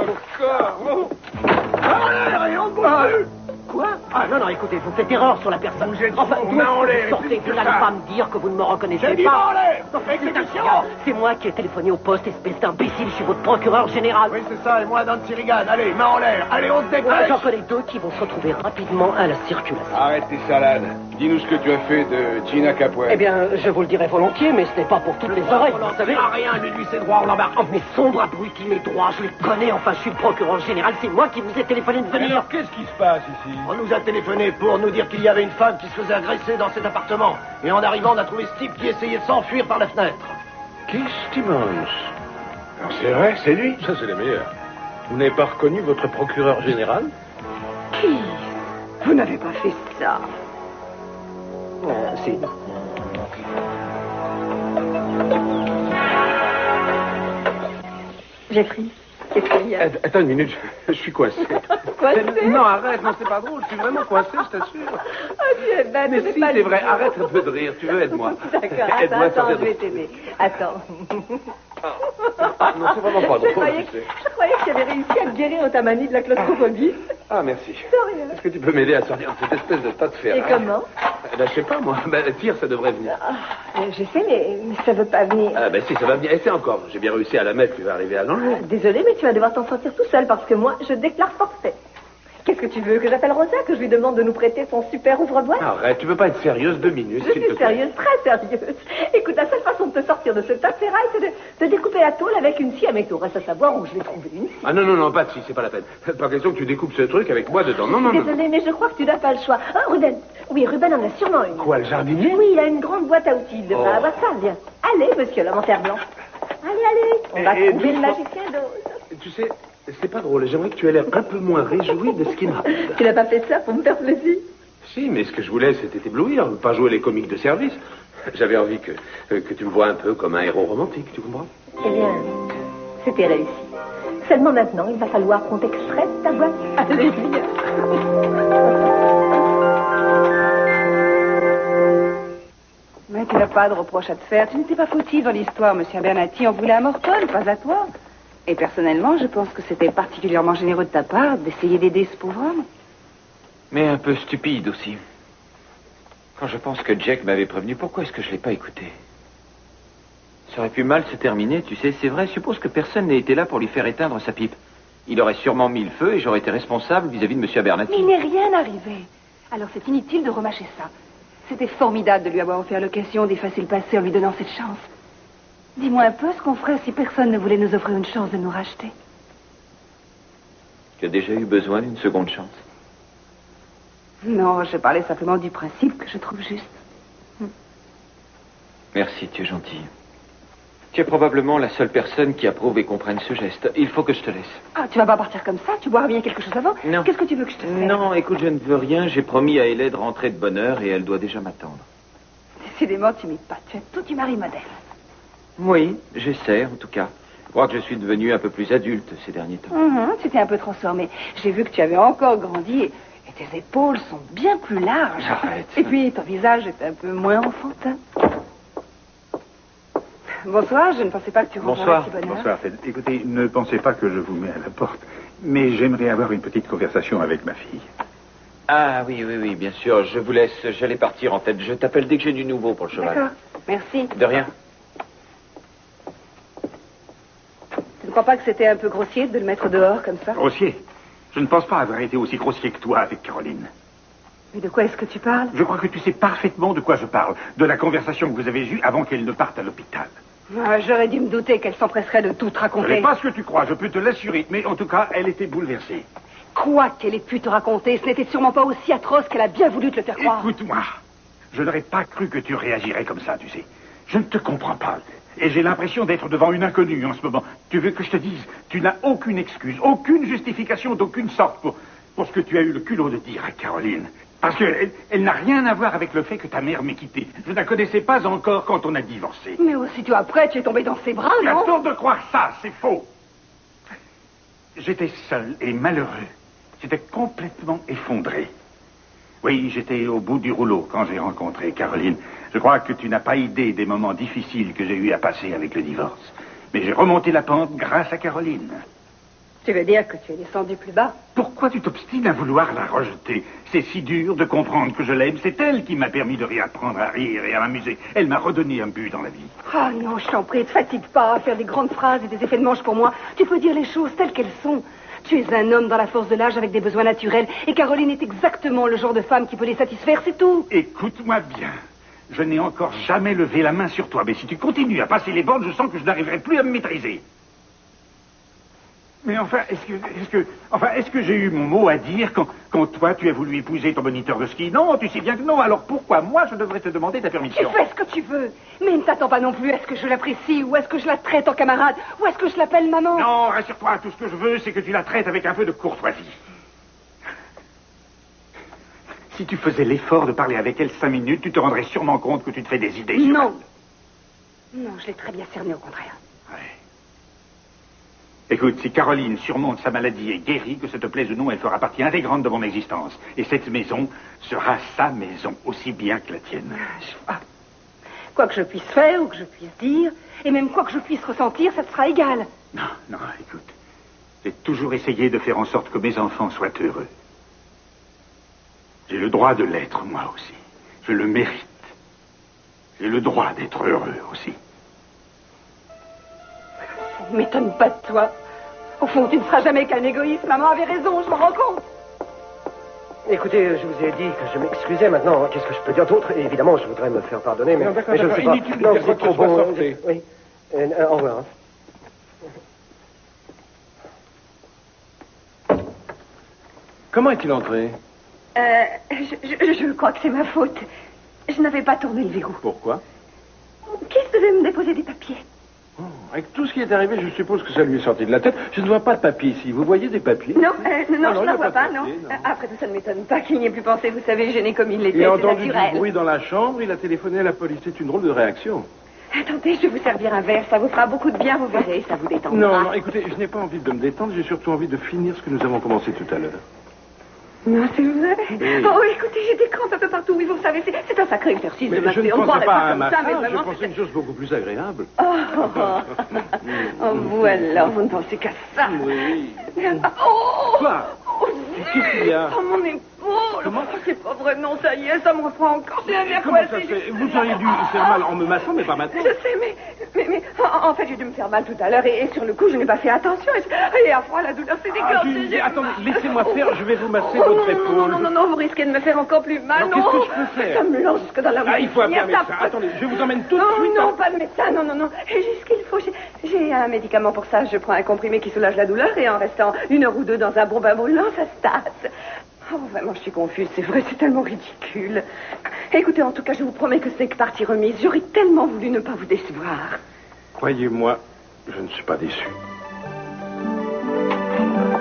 Speaker 5: Quoi? Ah non, écoutez, vous faites erreur sur la personne.
Speaker 6: Vous êtes
Speaker 5: enfin,
Speaker 6: fous,
Speaker 5: d'où
Speaker 6: main
Speaker 5: est-ce
Speaker 6: en
Speaker 5: que
Speaker 6: l'air,
Speaker 5: vous sortez?
Speaker 6: plus
Speaker 5: Vous
Speaker 6: que
Speaker 5: n'allez
Speaker 6: ça.
Speaker 5: pas me dire que vous ne me reconnaissez
Speaker 6: J'ai dit
Speaker 5: pas.
Speaker 6: main en l'air.
Speaker 5: Non, c'est
Speaker 6: Exécution.
Speaker 5: c'est moi qui ai téléphoné au poste, espèce d'imbécile, je suis votre procureur général.
Speaker 6: Oui, c'est ça, et moi dans le tirigane. Allez, main en l'air. Allez, on se dépêche.
Speaker 5: J'en connais 2 qui vont se retrouver rapidement à la circulation.
Speaker 6: Arrête tes salades. Dis-nous ce que tu as fait de Gina Capwell.
Speaker 5: Eh bien, je vous le dirai volontiers, mais ce n'est pas pour toutes les oreilles, vous savez.
Speaker 6: rien, lui, ses droits, on l'embarque.
Speaker 5: Oh, mes sombres abrutis, mes droits, je les connais, enfin, je suis le procureur général, c'est moi qui vous ai téléphoné de venir.
Speaker 6: Alors, qu'est-ce qui se passe ici?
Speaker 10: On nous a téléphoné pour nous dire qu'il y avait une femme qui se faisait agresser dans cet appartement. Et en arrivant, on a trouvé ce type qui essayait de s'enfuir par la fenêtre.
Speaker 6: Keith Stevens. C'est vrai, c'est lui. Ça, c'est le meilleur. Vous n'avez pas reconnu votre procureur général?
Speaker 9: Qui? Vous n'avez pas fait ça.
Speaker 5: Si.
Speaker 3: Jeffrey, Qu'est-ce qu'il y a?
Speaker 6: Attends une minute, je suis coincé.
Speaker 3: Coincé?
Speaker 6: Non, arrête, non, c'est pas drôle, je suis vraiment coincé, je t'assure.
Speaker 3: Ah, tu es bête,
Speaker 6: Mais
Speaker 3: c'est
Speaker 6: si,
Speaker 3: pas
Speaker 6: c'est vrai,
Speaker 3: le
Speaker 6: arrête un peu de rire, tu veux, aide-moi.
Speaker 3: D'accord,
Speaker 6: Aide-moi à
Speaker 3: attends,
Speaker 6: sortir
Speaker 3: je
Speaker 6: de-
Speaker 3: vais t'aider. Attends.
Speaker 6: Ah, non, c'est vraiment pas
Speaker 3: Je
Speaker 6: drôle,
Speaker 3: croyais,
Speaker 6: tu sais.
Speaker 3: je croyais que tu avais réussi à te guérir de ta manie de la claustrophobie.
Speaker 6: Ah, merci.
Speaker 3: De rien.
Speaker 6: Est-ce que tu peux m'aider à sortir de cette espèce de tas de fer?
Speaker 3: Et comment?
Speaker 6: Ben, je sais pas, moi. Ben, tire, ça devrait venir.
Speaker 3: Je sais, mais ça veut pas venir.
Speaker 6: Ah, ben si, ça va venir. Essaie encore. J'ai bien réussi à la mettre, tu vas arriver à l'enlever.
Speaker 3: Désolée, mais tu vas devoir t'en sortir tout seul parce que moi, je déclare forfait. Qu'est-ce que tu veux? Que j'appelle Rosa? Que je lui demande de nous prêter son super ouvre-boîte?
Speaker 6: Arrête, tu peux pas être sérieuse 2 minutes,
Speaker 3: Je
Speaker 6: s'il te
Speaker 3: suis
Speaker 6: plaît.
Speaker 3: sérieuse, très sérieuse. Écoute, la seule façon de te sortir de ce tas de ferraille, c'est de découper la tôle avec une scie à métaux. Reste à savoir où je vais trouver une scie.
Speaker 6: Ah non, non, non, pas de si, c'est pas la peine. Pas question que tu découpes ce truc avec moi dedans. Non, non, non.
Speaker 3: Désolée, mais je crois que tu n'as pas le choix. Ah, Ruben. Oui, Ruben en a sûrement une.
Speaker 6: Quoi, le jardinier?
Speaker 3: Oui, il a une grande boîte à outils. Il devrait
Speaker 6: Oh.
Speaker 3: avoir ça. Viens. Allez, monsieur l'inventaire blanc. Allez, on va
Speaker 6: Et
Speaker 3: trouver le
Speaker 6: doucement.
Speaker 3: magicien d'Oz.
Speaker 6: Tu sais, c'est pas drôle. J'aimerais que tu aies l'air un peu moins réjoui de ce qui m'arrive.
Speaker 3: Tu n'as pas fait ça pour me faire plaisir?
Speaker 6: Si, mais ce que je voulais, c'était t'éblouir, pas jouer les comiques de service. J'avais envie que tu me vois un peu comme un héros romantique, tu comprends?
Speaker 3: Eh bien, c'était réussi. Seulement maintenant, il va falloir qu'on t'extrait de ta boîte. Allez, viens.
Speaker 9: Mais tu n'as pas de reproche à te faire. Tu n'étais pas fautive dans l'histoire, monsieur Bernati. On voulait à Morton, pas à toi. Et personnellement, je pense que c'était particulièrement généreux de ta part d'essayer d'aider ce pauvre homme.
Speaker 1: Mais un peu stupide aussi. Quand je pense que Jack m'avait prévenu, pourquoi est-ce que je l'ai pas écouté? Ça aurait pu mal se terminer, tu sais, c'est vrai. Suppose que personne n'ait été là pour lui faire éteindre sa pipe. Il aurait sûrement mis le feu et j'aurais été responsable vis-à-vis de Monsieur Abernathy.
Speaker 9: Mais il n'est rien arrivé. Alors c'est inutile de remâcher ça. C'était formidable de lui avoir offert l'occasion d'effacer le passé en lui donnant cette chance. Dis-moi un peu ce qu'on ferait si personne ne voulait nous offrir une chance de nous racheter.
Speaker 1: Tu as déjà eu besoin d'une seconde chance.
Speaker 9: Non, je parlais simplement du principe que je trouve juste.
Speaker 1: Merci, tu es gentil. Tu es probablement la seule personne qui approuve et comprenne ce geste. Il faut que je te laisse.
Speaker 9: Ah, tu vas pas partir comme ça? Tu boiras bien quelque chose avant?
Speaker 1: Non.
Speaker 9: Qu'est-ce que tu veux que je te fasse?
Speaker 1: Non, écoute, je ne veux rien. J'ai promis à Hélène de rentrer de bonne heure et elle doit déjà m'attendre.
Speaker 9: Décidément, tu m'épates. Tu as tout du mari modèle.
Speaker 1: Oui, j'essaie, en tout cas. Je crois que je suis devenu un peu plus adulte ces derniers temps.
Speaker 9: Tu t'es un peu transformé. J'ai vu que tu avais encore grandi et tes épaules sont bien plus larges.
Speaker 1: Arrête.
Speaker 9: Et puis, ton visage est un peu moins enfantin. Bonsoir, je ne pensais pas que tu rentrerais
Speaker 1: Bonsoir.
Speaker 9: à si bonne heure.
Speaker 8: Bonsoir, Fed. Écoutez, ne pensez pas que je vous mets à la porte, mais j'aimerais avoir une petite conversation avec ma fille.
Speaker 1: Ah oui, oui, oui, bien sûr. Je vous laisse. J'allais partir, en fait. Je t'appelle dès que j'ai du nouveau pour le cheval.
Speaker 9: D'accord, merci.
Speaker 1: De rien.
Speaker 9: Tu ne crois pas que c'était un peu grossier de le mettre dehors comme ça?
Speaker 8: Grossier. Je ne pense pas avoir été aussi grossier que toi avec Caroline.
Speaker 9: Mais de quoi est-ce que tu parles?
Speaker 8: Je crois que tu sais parfaitement de quoi je parle, de la conversation que vous avez eue avant qu'elle ne parte à l'hôpital.
Speaker 9: Ah, j'aurais dû me douter qu'elle s'empresserait de tout te
Speaker 8: Ce
Speaker 9: raconter.
Speaker 8: n'est pas ce que tu crois, je peux te l'assurer, mais en tout cas, elle était bouleversée.
Speaker 9: Quoi qu'elle ait pu te raconter, ce n'était sûrement pas aussi atroce qu'elle a bien voulu te le faire croire.
Speaker 8: Écoute-moi, je n'aurais pas cru que tu réagirais comme ça, tu sais. Je ne te comprends pas. Et j'ai l'impression d'être devant une inconnue en ce moment. Tu veux que je te dise, tu n'as aucune excuse, aucune justification d'aucune sorte pour ce que tu as eu le culot de dire à Caroline. Parce qu'elle elle n'a rien à voir avec le fait que ta mère m'ait quitté. Je ne la connaissais pas encore quand on a divorcé.
Speaker 9: Mais aussitôt après, tu es tombé dans ses bras,
Speaker 8: Tu as
Speaker 9: non?
Speaker 8: tort de croire ça, c'est faux. J'étais seul et malheureux. J'étais complètement effondré. Oui, j'étais au bout du rouleau quand j'ai rencontré Caroline. Je crois que tu n'as pas idée des moments difficiles que j'ai eu à passer avec le divorce. Mais j'ai remonté la pente grâce à Caroline.
Speaker 9: Tu veux dire que tu es descendu plus bas?
Speaker 8: Pourquoi tu t'obstines à vouloir la rejeter? C'est si dur de comprendre que je l'aime. C'est elle qui m'a permis de réapprendre à rire et à m'amuser. Elle m'a redonné un but dans la vie.
Speaker 9: Ah non, je t'en prie, ne te fatigue pas à faire des grandes phrases et des effets de manche pour moi. Tu peux dire les choses telles qu'elles sont. Tu es un homme dans la force de l'âge avec des besoins naturels. Et Caroline est exactement le genre de femme qui peut les satisfaire, c'est tout.
Speaker 8: Écoute-moi bien. Je n'ai encore jamais levé la main sur toi. Mais si tu continues à passer les bornes, je sens que je n'arriverai plus à me maîtriser. Mais enfin, est-ce que j'ai eu mon mot à dire quand toi, tu as voulu épouser ton moniteur de ski? Non, tu sais bien que non. Alors pourquoi moi, je devrais te demander ta
Speaker 9: Tu
Speaker 8: permission?
Speaker 9: fais ce que tu veux. Mais ne t'attends pas non plus à ce que je l'apprécie, ou à ce que je la traite en camarade, ou à ce que je l'appelle maman.
Speaker 8: Non, rassure-toi, tout ce que je veux, c'est que tu la traites avec un peu de courtoisie. Si tu faisais l'effort de parler avec elle 5 minutes, tu te rendrais sûrement compte que tu te fais des idées sur
Speaker 9: Non. Non, je l'ai très bien cerné, au contraire.
Speaker 8: elle. Ouais. Écoute, si Caroline surmonte sa maladie et guérit, que ça te plaise ou non, elle fera partie intégrante de mon existence. Et cette maison sera sa maison, aussi bien que la tienne.
Speaker 9: Quoi que je puisse faire ou que je puisse dire, et même quoi que je puisse ressentir, ça te sera égal.
Speaker 8: Non, écoute. J'ai toujours essayé de faire en sorte que mes enfants soient heureux. J'ai le droit de l'être, moi aussi. Je le mérite. J'ai le droit d'être heureux aussi.
Speaker 9: Ça ne m'étonne pas de toi. Au fond, tu ne seras jamais qu'un égoïste. Maman avait raison, je m'en rends compte.
Speaker 10: Écoutez, je vous ai dit que je m'excusais maintenant. Qu'est-ce que je peux dire d'autre? Et évidemment, je voudrais me faire pardonner, mais, mais je ne sais pas. Non, vous êtes trop bon. Oui. Au revoir.
Speaker 11: Comment est-il entré?
Speaker 9: Je crois que c'est ma faute. Je n'avais pas tourné le verrou.
Speaker 11: Pourquoi?
Speaker 9: Qui devait me déposer des papiers?
Speaker 11: Avec tout ce qui est arrivé, je suppose que ça lui est sorti de la tête. Je ne vois pas de papier ici. Vous voyez des papiers?
Speaker 9: Non, je n'en vois pas,
Speaker 11: papier,
Speaker 9: non.
Speaker 11: non.
Speaker 9: Après tout, ça ne m'étonne pas qu'il n'y ait plus pensé. Vous savez, gêné comme il l'était,
Speaker 11: Il a
Speaker 9: c'est
Speaker 11: entendu
Speaker 9: naturel.
Speaker 11: du bruit dans la chambre, il a téléphoné à la police. C'est une drôle de réaction.
Speaker 9: Attendez, je vais vous servir un verre. Ça vous fera beaucoup de bien, vous verrez. Ça vous détendra.
Speaker 11: Non, écoutez, je n'ai pas envie de me détendre. J'ai surtout envie de finir ce que nous avons commencé tout à l'heure.
Speaker 9: Non, c'est vrai.
Speaker 11: Oui.
Speaker 9: Oh, écoutez, j'ai des crampes un peu partout. Oui, vous savez, c'est un sacré exercice
Speaker 11: Mais
Speaker 9: de
Speaker 11: je ne
Speaker 9: masser. On
Speaker 11: pensais
Speaker 9: croirait
Speaker 11: pas à un
Speaker 9: comme ça, mais
Speaker 11: massage, je
Speaker 9: vraiment...
Speaker 11: pensais à une chose beaucoup plus agréable.
Speaker 9: Oh, vous alors, vous ne pensez qu'à ça.
Speaker 11: Oui.
Speaker 9: Oh,
Speaker 11: Quoi? Qu'est-ce qu'il y a?
Speaker 9: Oh, mon épaule.
Speaker 11: Comment?
Speaker 9: Oh, c'est pas vrai, non, ça y est, ça me reprend encore. C'est un nerf
Speaker 11: Comment ça
Speaker 9: coincé.
Speaker 11: se fait? Vous auriez dû faire mal en me massant, mais pas maintenant.
Speaker 9: Je sais, mais en fait, j'ai dû me faire mal tout à l'heure et sur le coup, je n'ai pas fait attention. Et à froid, la douleur s'est déclenchée.
Speaker 11: Attendez, laissez-moi faire, je vais vous masser votre épaule.
Speaker 9: Non, vous risquez de me faire encore plus mal,
Speaker 11: Alors,
Speaker 9: non.
Speaker 11: qu'est-ce que je peux faire?
Speaker 9: Ça me lance jusque dans la
Speaker 11: Ah, il faut appeler un
Speaker 9: Merde,
Speaker 11: médecin. Attendez, je vous emmène tout de suite.
Speaker 9: Non, pas de médecin, non. J'ai ce qu'il faut. J'ai un médicament pour ça. Je prends un comprimé qui soulage la douleur et en restant 1 heure ou 2 dans un bon bain brûlant, ça se tasse. Oh, vraiment, je suis confuse. C'est vrai, c'est tellement ridicule. Écoutez, en tout cas, je vous promets que c'est que partie remise. J'aurais tellement voulu ne pas vous décevoir.
Speaker 11: Croyez-moi, je ne suis pas déçu.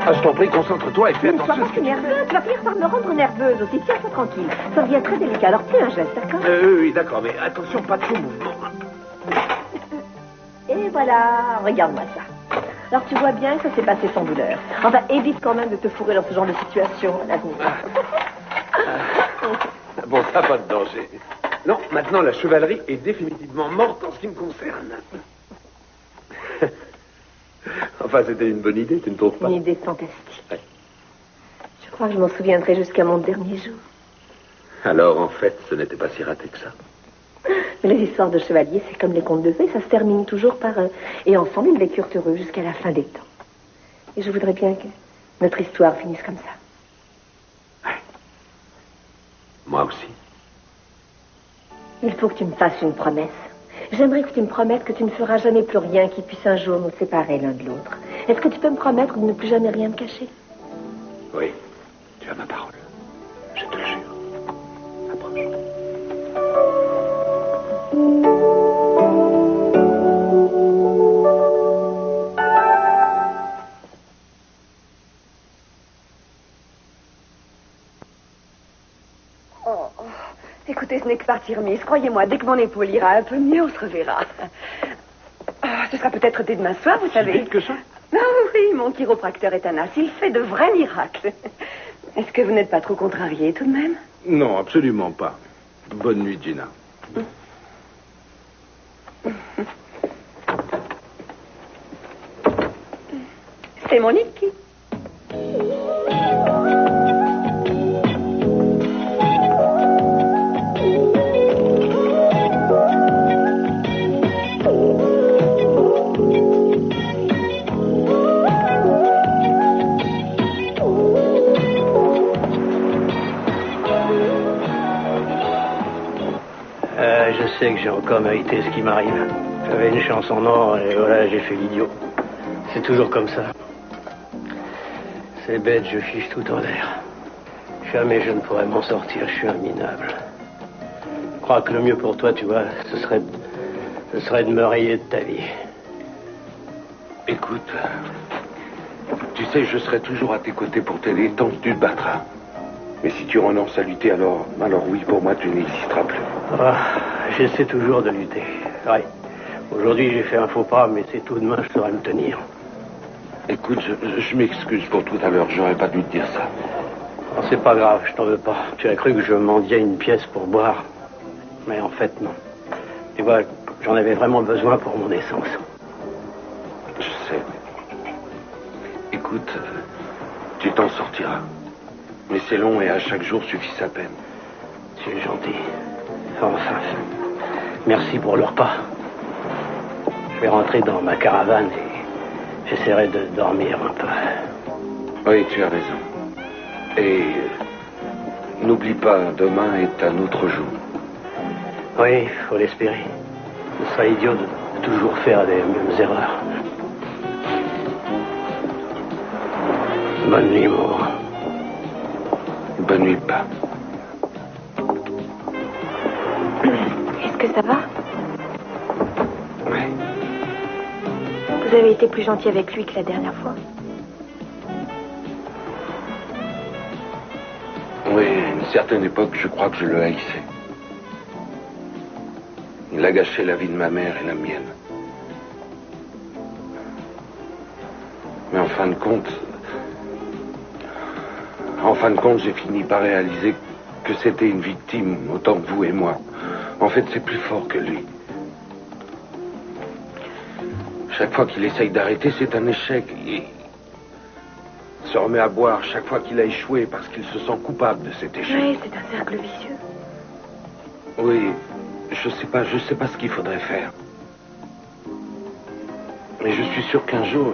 Speaker 10: Ah, je t'en prie, concentre-toi et fais
Speaker 3: Ne sois
Speaker 10: attention.
Speaker 3: pas si nerveuse. Tu vas finir par me rendre nerveuse aussi. Tiens-toi tranquille. Ça devient très délicat. Alors, fais un geste, d'accord?
Speaker 10: Oui, d'accord, mais attention, pas de faux mouvements.
Speaker 3: Et voilà, regarde-moi ça. Alors, tu vois bien que ça s'est passé sans douleur. Enfin, évite quand même de te fourrer dans ce genre de situation à l'avenir.
Speaker 10: Bon, ça, pas de danger. Non, maintenant, la chevalerie est définitivement morte en ce qui me concerne. Enfin, c'était une bonne idée, tu ne trouves pas?
Speaker 3: Une idée fantastique.
Speaker 10: Ouais.
Speaker 3: Je crois que je m'en souviendrai jusqu'à mon dernier jour.
Speaker 10: Alors, en fait, ce n'était pas si raté que ça.
Speaker 3: Mais les histoires de chevaliers, c'est comme les contes de fées, ça se termine toujours par et ensemble ils vécurent heureux jusqu'à la fin des temps. Et je voudrais bien que notre histoire finisse comme ça.
Speaker 10: Moi aussi.
Speaker 3: Il faut que tu me fasses une promesse. J'aimerais que tu me promettes que tu ne feras jamais plus rien qui puisse un jour nous séparer l'un de l'autre. Est-ce que tu peux me promettre de ne plus jamais rien me cacher?
Speaker 10: Oui, tu as ma parole. Je te le jure. Approche.
Speaker 9: Écoutez, ce n'est que partie remise. Croyez-moi, dès que mon épaule ira un peu mieux, on se reverra. Ce sera peut-être dès demain soir, vous savez.
Speaker 11: Vite que ça?
Speaker 9: Ah oui, mon chiropracteur est un as. Il fait de vrais miracles. Est-ce que vous n'êtes pas trop contrarié tout de même?
Speaker 11: Non, absolument pas. Bonne nuit, Gina.
Speaker 9: C'est mon Niki.
Speaker 5: Je sais que j'ai encore mérité ce qui m'arrive. J'avais une chance en or et voilà, j'ai fait l'idiot. C'est toujours comme ça. C'est bête, je fiche tout en l'air. Jamais je ne pourrais m'en sortir, je suis un minable. Je crois que le mieux pour toi, tu vois, ce serait de me rayer de ta vie.
Speaker 4: Écoute, tu sais, je serai toujours à tes côtés pour t'aider tant que tu te battras. Mais si tu renonces à lutter, alors oui, pour moi, tu n'existeras plus.
Speaker 5: Ah, j'essaie toujours de lutter. Ouais. Aujourd'hui, j'ai fait un faux pas, mais c'est tout, demain, je saurai me tenir.
Speaker 6: Écoute, je m'excuse pour tout à l'heure, j'aurais pas dû te dire ça.
Speaker 5: Oh, c'est pas grave, je t'en veux pas. Tu as cru que je mendiais une pièce pour boire. Mais en fait, non. Tu vois, j'en avais vraiment besoin pour mon essence.
Speaker 6: Je sais. Écoute, tu t'en sortiras. Mais c'est long et à chaque jour suffit sa peine.
Speaker 5: C'est gentil. Enfin, merci pour le repas. Je vais rentrer dans ma caravane et j'essaierai de dormir un peu.
Speaker 6: Oui, tu as raison. Et n'oublie pas, demain est un autre jour.
Speaker 5: Oui, il faut l'espérer. Ce serait idiot de toujours faire les mêmes erreurs. Bonne nuit, mon grand.
Speaker 6: Bonne nuit, pas.
Speaker 3: Est-ce que ça va?
Speaker 6: Oui.
Speaker 3: Vous avez été plus gentil avec lui que la dernière fois.
Speaker 6: Oui, à une certaine époque, je crois que je le haïssais. Il a gâché la vie de ma mère et la mienne. Mais en fin de compte, j'ai fini par réaliser que c'était une victime autant que vous et moi. En fait, c'est plus fort que lui. Chaque fois qu'il essaye d'arrêter, c'est un échec. Il se remet à boire chaque fois qu'il a échoué parce qu'il se sent coupable de cet échec.
Speaker 3: Oui, c'est un cercle vicieux.
Speaker 6: Oui, je sais pas ce qu'il faudrait faire. Mais je suis sûr qu'un jour,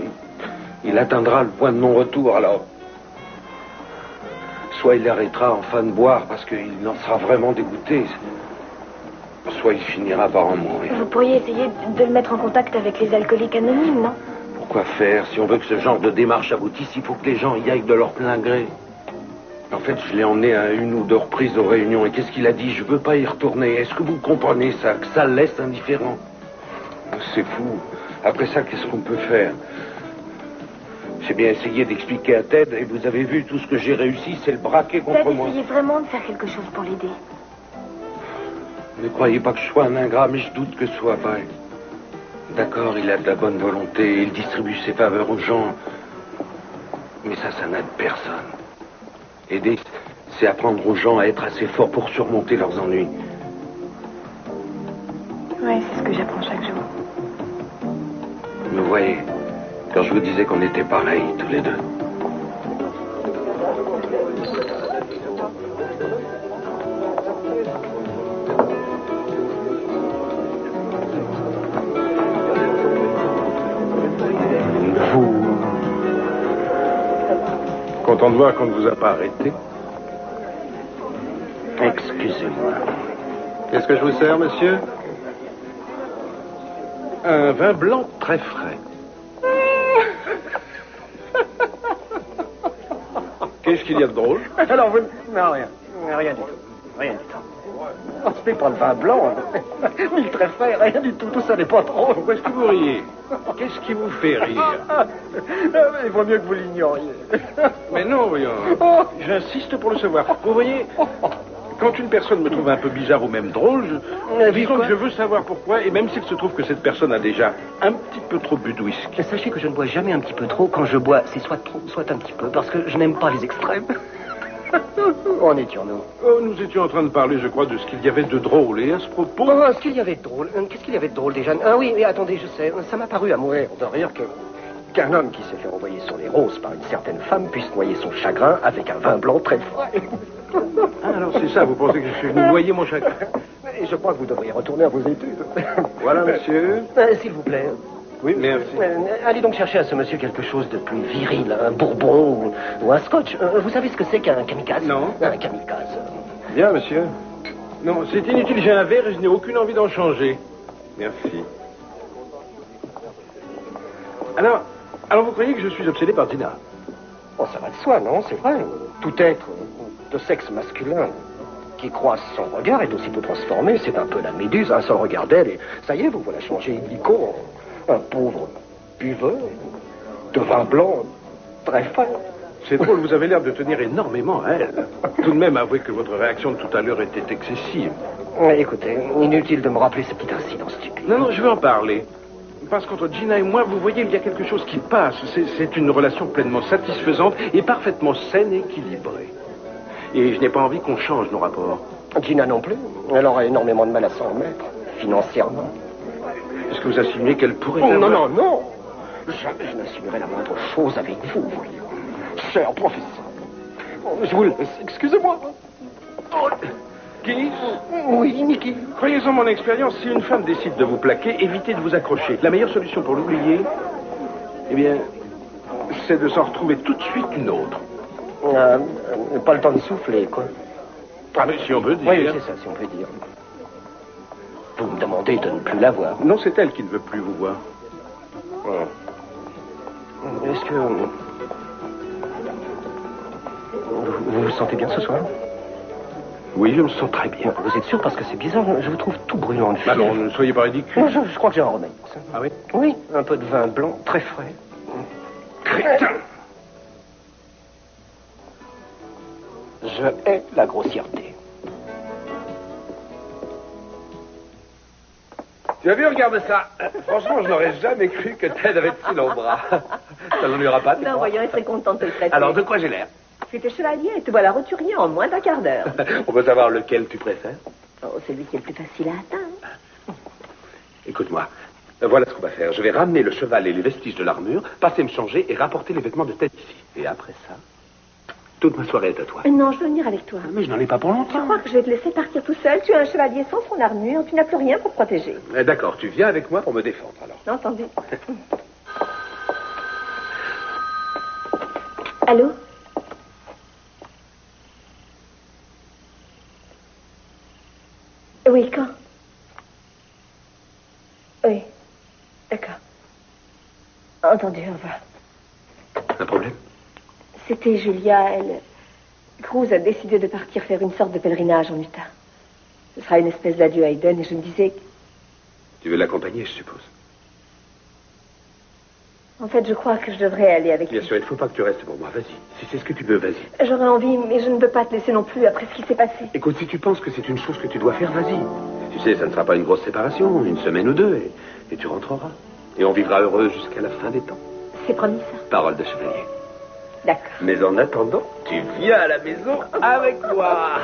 Speaker 6: il atteindra le point de non-retour, alors... Soit il arrêtera enfin de boire parce qu'il en sera vraiment dégoûté, soit il finira par en mourir.
Speaker 3: Vous pourriez essayer de le mettre en contact avec les alcooliques anonymes, non?
Speaker 6: Pourquoi faire? Si on veut que ce genre de démarche aboutisse, il faut que les gens y aillent de leur plein gré. En fait, je l'ai emmené à une ou deux reprises aux réunions, et qu'est-ce qu'il a dit? Je veux pas y retourner. Est-ce que vous comprenez ça? Que ça le laisse indifférent? C'est fou. Après ça, qu'est-ce qu'on peut faire? J'ai bien essayé d'expliquer à Ted, et vous avez vu, tout ce que j'ai réussi, c'est le braquer contre moi.
Speaker 3: Vous essayez vraiment de faire quelque chose pour l'aider?
Speaker 6: Ne croyez pas que je sois un ingrat, mais je doute que ce soit vrai. D'accord, il a de la bonne volonté, il distribue ses faveurs aux gens. Mais ça n'aide personne. Aider, c'est apprendre aux gens à être assez forts pour surmonter leurs ennuis.
Speaker 3: Oui, c'est ce que j'apprends chaque jour.
Speaker 6: Vous voyez, quand je vous disais qu'on était pareils, tous les deux.
Speaker 11: Vous... Content de voir qu'on ne vous a pas arrêté.
Speaker 6: Excusez-moi.
Speaker 11: Qu'est-ce que je vous sers, monsieur? Un vin blanc très frais. Qu'est-ce qu'il y a de drôle?
Speaker 10: Alors, vous... Non, rien. Rien du tout. Rien du tout. Oh, ce n'est pas le vin blanc. Ni le très frais, rien du tout. Tout ça n'est pas drôle.
Speaker 11: Pourquoi est-ce que vous riez? Qu'est-ce qui vous fait rire?
Speaker 10: Il vaut mieux que vous l'ignoriez.
Speaker 11: Mais non, voyons. J'insiste pour le savoir. Vous voyez, quand une personne me trouve un peu bizarre ou même drôle, disons que je veux savoir pourquoi, et même s'il se trouve que cette personne a déjà un petit peu trop bu de whisky.
Speaker 10: Sachez que je ne bois jamais un petit peu trop. Quand je bois, c'est soit trop, soit un petit peu, parce que je n'aime pas les extrêmes. Où en étions-nous?
Speaker 11: Nous étions en train de parler, je crois, de ce qu'il y avait de drôle. Et à ce propos...
Speaker 10: Ce qu'il y avait de drôle. Qu'est-ce qu'il y avait de drôle déjà? Ah oui, attendez, je sais. Ça m'a paru à mourir de rire qu'un homme qui s'est fait envoyer sur les roses par une certaine femme puisse noyer son chagrin avec un vin blanc très frais.
Speaker 11: Ah, alors c'est ça, vous pensez que je suis venu noyer mon chagrin?
Speaker 10: Et je crois que vous devriez retourner à vos études.
Speaker 11: Voilà, monsieur.
Speaker 10: S'il vous plaît.
Speaker 11: Oui, merci.
Speaker 10: Allez donc chercher à ce monsieur quelque chose de plus viril, un bourbon ou un scotch. Vous savez ce que c'est qu'un kamikaze? Non. Un kamikaze.
Speaker 11: Bien, monsieur. Non, c'est inutile, j'ai un verre et je n'ai aucune envie d'en changer. Merci. Alors vous croyez que je suis obsédé par Tina?
Speaker 10: Oh, ça va de soi, non? C'est vrai. Tout être de sexe masculin qui croise son regard est aussitôt transformé. C'est un peu la méduse, un seul regard d'elle, et ça y est, vous voilà changé illico en un pauvre buveur de vin blanc très fin.
Speaker 11: C'est drôle, vous avez l'air de tenir énormément à elle. Tout de même, avouez que votre réaction de tout à l'heure était excessive.
Speaker 10: Écoutez, inutile de me rappeler ce petit incident stupide.
Speaker 11: Non, je veux en parler. Parce qu'entre Gina et moi, vous voyez, il y a quelque chose qui passe. C'est une relation pleinement satisfaisante et parfaitement saine et équilibrée. Et je n'ai pas envie qu'on change nos rapports.
Speaker 10: Gina non plus. Elle aurait énormément de mal à s'en remettre, financièrement.
Speaker 11: Est-ce que vous insinuez qu'elle pourrait...
Speaker 10: Non, non, non. Jamais je n'assumerai la moindre chose avec vous, voyons. Cher professeur. Je vous laisse, excusez-moi.
Speaker 11: Qui?
Speaker 10: Oui, Nicky.
Speaker 11: Croyez-en mon expérience, si une femme décide de vous plaquer, évitez de vous accrocher. La meilleure solution pour l'oublier, eh bien, c'est de s'en retrouver tout de suite une autre.
Speaker 10: Pas le temps de souffler, quoi.
Speaker 11: Ah, mais si on peut dire...
Speaker 10: Oui, c'est ça, si on peut dire. Vous me demandez de ne plus la voir.
Speaker 11: Non, c'est elle qui ne veut plus vous voir.
Speaker 10: Est-ce que... Vous vous sentez bien ce soir?
Speaker 11: Oui, je me sens très bien.
Speaker 10: Vous êtes sûr? Parce que c'est bizarre, je vous trouve tout brûlant de fièvre.
Speaker 11: Bah non, ne soyez pas ridicule.
Speaker 10: Non, je crois que j'ai un remède pour ça.
Speaker 11: Ah oui?
Speaker 10: Oui, un peu de vin blanc, très frais.
Speaker 11: Crétin!
Speaker 10: Je hais la grossièreté.
Speaker 4: Tu as vu, regarde ça. Franchement, je n'aurais jamais cru que Ted avait de si longs bras. Ça n'ennuiera pas, tu
Speaker 3: Non,
Speaker 4: crois?
Speaker 3: voyons, elle serait contente de le traiter.
Speaker 4: Alors, de quoi j'ai l'air?
Speaker 3: Tu étais chevalier et te voilà roturier en moins d'un quart d'heure.
Speaker 4: On peut savoir lequel tu préfères?
Speaker 3: Oh, celui qui est le plus facile à atteindre.
Speaker 4: Écoute-moi, voilà ce qu'on va faire. Je vais ramener le cheval et les vestiges de l'armure, passer me changer et rapporter les vêtements de Ted ici. Et après ça, toute ma soirée est à toi.
Speaker 3: Non, je veux venir avec toi.
Speaker 4: Mais je n'en ai pas pour
Speaker 3: Je
Speaker 4: longtemps.
Speaker 3: crois que je vais te laisser partir tout seul. Tu es un chevalier sans son armure. Tu n'as plus rien pour te protéger.
Speaker 4: D'accord, tu viens avec moi pour me défendre, alors.
Speaker 3: Entendu. Allô? Oui, quand? Oui. D'accord. Entendu, au revoir.
Speaker 4: Un problème?
Speaker 3: C'était Julia, elle... Cruz a décidé de partir faire une sorte de pèlerinage en Utah. Ce sera une espèce d'adieu à Eden et je me disais...
Speaker 4: Tu veux l'accompagner, je suppose?
Speaker 3: En fait, je crois que je devrais aller avec
Speaker 4: Bien
Speaker 3: lui.
Speaker 4: sûr, il ne faut pas que tu restes pour moi. Vas-y. Si c'est ce que tu veux, vas-y.
Speaker 3: J'aurais envie, mais je ne peux pas te laisser non plus après ce qui s'est passé.
Speaker 4: Écoute, si tu penses que c'est une chose que tu dois faire, vas-y. Tu sais, ça ne sera pas une grosse séparation, une semaine ou deux, et tu rentreras. Et on vivra heureux jusqu'à la fin des temps.
Speaker 3: C'est promis, ça?
Speaker 4: Parole de chevalier.
Speaker 3: D'accord.
Speaker 4: Mais en attendant, tu viens à la maison avec moi.